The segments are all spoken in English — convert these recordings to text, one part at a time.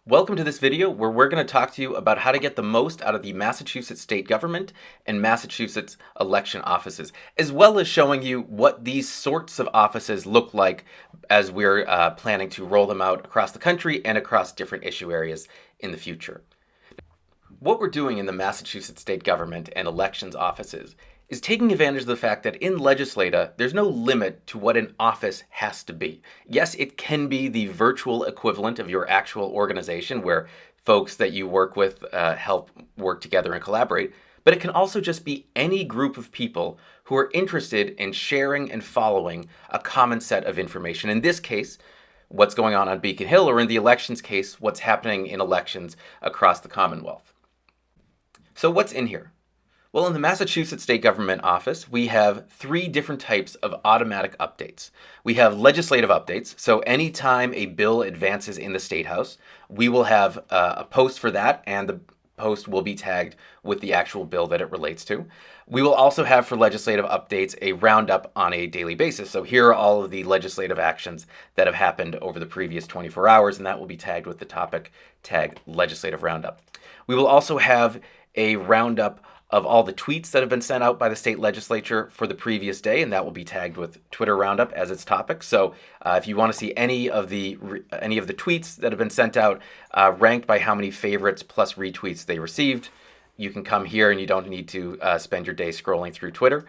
Welcome to this video where we're going to talk to you about how to get the most out of the Massachusetts state government and Massachusetts election offices, as well as showing you what these sorts of offices look like as we're planning to roll them out across the country and across different issue areas in the future. What we're doing in the Massachusetts state government and elections offices is taking advantage of the fact that in Legislata, there's no limit to what an office has to be. Yes, it can be the virtual equivalent of your actual organization where folks that you work with help work together and collaborate, but it can also just be any group of people who are interested in sharing and following a common set of information. In this case, what's going on Beacon Hill, or in the elections case, what's happening in elections across the Commonwealth. So what's in here? Well, in the Massachusetts State Government Office, we have three different types of automatic updates. We have legislative updates, so anytime a bill advances in the State House, we will have a post for that, and the post will be tagged with the actual bill that it relates to. We will also have for legislative updates a roundup on a daily basis. So here are all of the legislative actions that have happened over the previous 24 hours, and that will be tagged with the topic tag legislative roundup. We will also have a roundup of all the tweets that have been sent out by the state legislature for the previous day, and that will be tagged with Twitter Roundup as its topic. So if you want to see any of the tweets that have been sent out ranked by how many favorites plus retweets they received, you can come here and you don't need to spend your day scrolling through Twitter.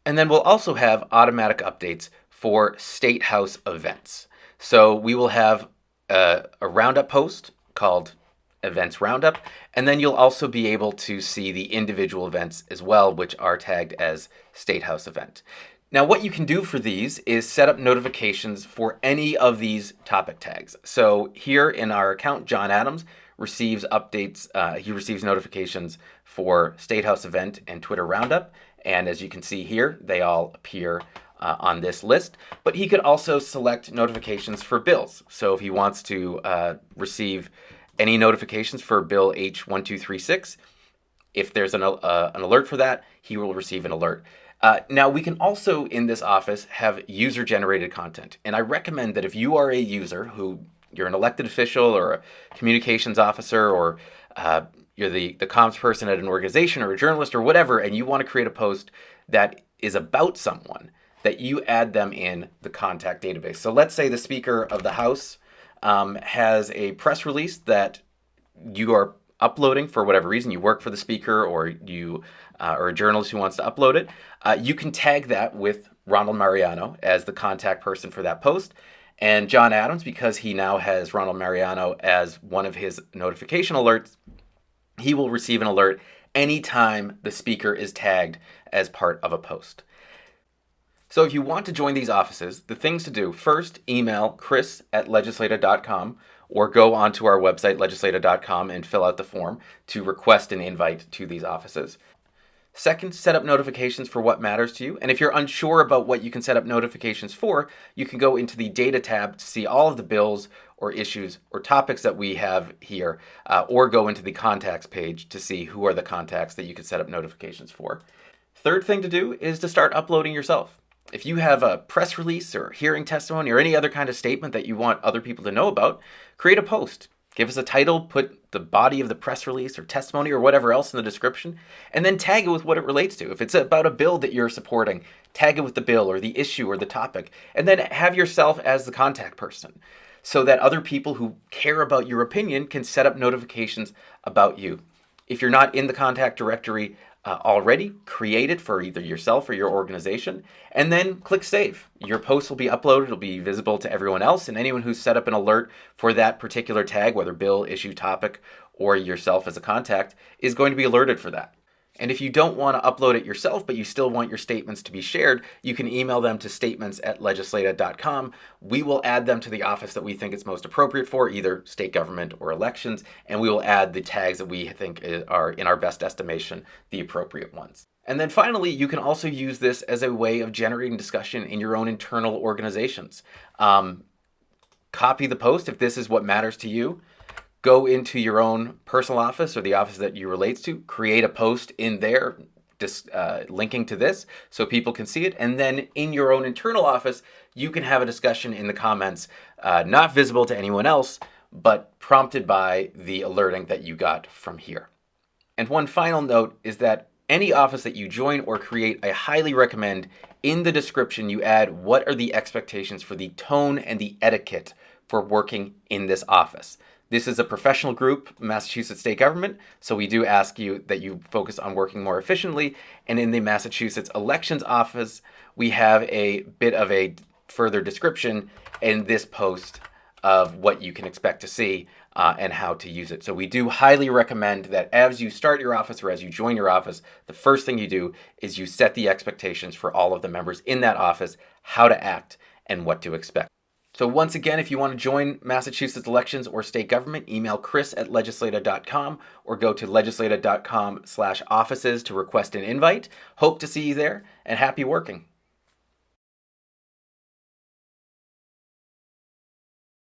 And then we'll also have automatic updates for State House events. So we will have a roundup post called Events Roundup, and then you'll also be able to see the individual events as well, which are tagged as State House event. Now, what you can do for these is set up notifications for any of these topic tags. So here in our account, John Adams receives updates, he receives notifications for State House event and Twitter Roundup, and as you can see here, they all appear on this list, but he could also select notifications for bills. So if he wants to receive any notifications for Bill H1236, if there's an alert for that, he will receive an alert. Now, we can also, in this office, have user-generated content. And I recommend that if you are a user you're an elected official or a communications officer or you're the comms person at an organization or a journalist or whatever, and you want to create a post that is about someone, that you add them in the contact database. So let's say the Speaker of the House has a press release that you are uploading for whatever reason. You work for the speaker, or you or a journalist who wants to upload it. You can tag that with Ronald Mariano as the contact person for that post. And John Adams, because he now has Ronald Mariano as one of his notification alerts, he will receive an alert anytime the speaker is tagged as part of a post. So if you want to join these offices, the things to do: first, email chris@legislata.com or go onto our website, legislata.com, and fill out the form to request an invite to these offices. Second, set up notifications for what matters to you. And if you're unsure about what you can set up notifications for, you can go into the data tab to see all of the bills or issues or topics that we have here, or go into the contacts page to see who are the contacts that you can set up notifications for. Third thing to do is to start uploading yourself. If you have a press release or hearing testimony or any other kind of statement that you want other people to know about, create a post. Give us a title, put the body of the press release or testimony or whatever else in the description, and then tag it with what it relates to. If it's about a bill that you're supporting, tag it with the bill or the issue or the topic, and then have yourself as the contact person so that other people who care about your opinion can set up notifications about you. If you're not in the contact directory already, create it for either yourself or your organization, and then click save. Your post will be uploaded, it'll be visible to everyone else, and anyone who's set up an alert for that particular tag, whether bill, issue, topic, or yourself as a contact, is going to be alerted for that. And if you don't want to upload it yourself, but you still want your statements to be shared, you can email them to statements@legislata.com. We will add them to the office that we think it's most appropriate for, either state government or elections, and we will add the tags that we think are, in our best estimation, the appropriate ones. And then finally, you can also use this as a way of generating discussion in your own internal organizations. Copy the post if this is what matters to you. Go into your own personal office or the office that you relate to, create a post in there linking to this so people can see it. And then in your own internal office, you can have a discussion in the comments, not visible to anyone else, but prompted by the alerting that you got from here. And one final note is that any office that you join or create, I highly recommend in the description you add what are the expectations for the tone and the etiquette for working in this office. This is a professional group, Massachusetts State Government, so we do ask you that you focus on working more efficiently. And in the Massachusetts Elections Office, we have a bit of a further description in this post of what you can expect to see and how to use it. So we do highly recommend that as you start your office or as you join your office, the first thing you do is you set the expectations for all of the members in that office, how to act and what to expect. So once again, if you want to join Massachusetts elections or state government, email chris@legislata.com or go to legislata.com/offices to request an invite. Hope to see you there and happy working.